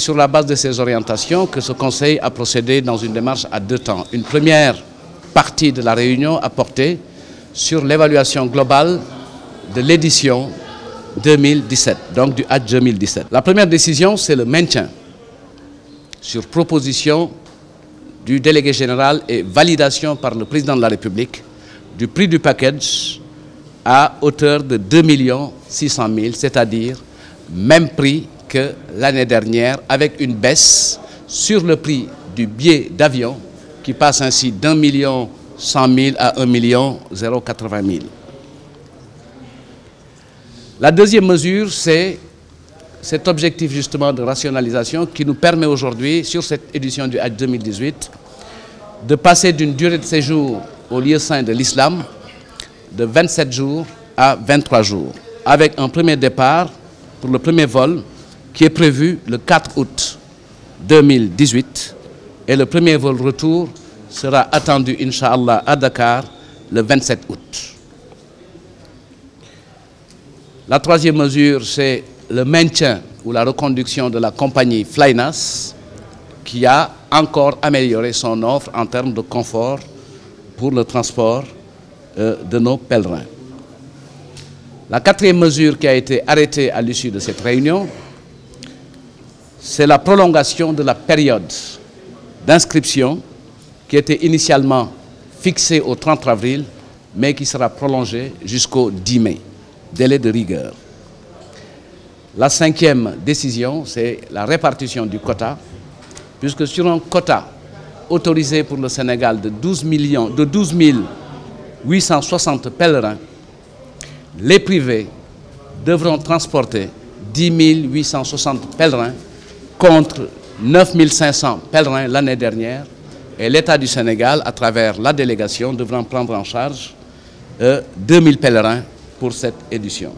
sur la base de ces orientations que ce Conseil a procédé dans une démarche à deux temps. Une première partie de la réunion a porté sur l'évaluation globale de l'édition 2017, donc du Hajj 2017. La première décision, c'est le maintien, sur proposition du délégué général et validation par le président de la République, du prix du package à hauteur de 2 600 000, c'est-à-dire même prix que l'année dernière, avec une baisse sur le prix du billet d'avion qui passe ainsi d'1 100 000 à 1 080 000. La deuxième mesure, c'est cet objectif justement de rationalisation qui nous permet aujourd'hui, sur cette édition du Hajj 2018, de passer d'une durée de séjour au lieu saint de l'islam de 27 jours à 23 jours, avec un premier départ pour le premier vol qui est prévu le 4 août 2018 et le premier vol retour sera attendu, Inch'Allah, à Dakar le 27 août. La troisième mesure, c'est le maintien ou la reconduction de la compagnie Flynas qui a encore amélioré son offre en termes de confort pour le transport de nos pèlerins. La quatrième mesure qui a été arrêtée à l'issue de cette réunion, c'est la prolongation de la période d'inscription qui était initialement fixée au 30 avril, mais qui sera prolongée jusqu'au 10 mai, délai de rigueur. La cinquième décision, c'est la répartition du quota, puisque sur un quota autorisé pour le Sénégal de 12 860 pèlerins, les privés devront transporter 10 860 pèlerins contre 9 500 pèlerins l'année dernière, et l'État du Sénégal, à travers la délégation, devra prendre en charge 2000 pèlerins pour cette édition.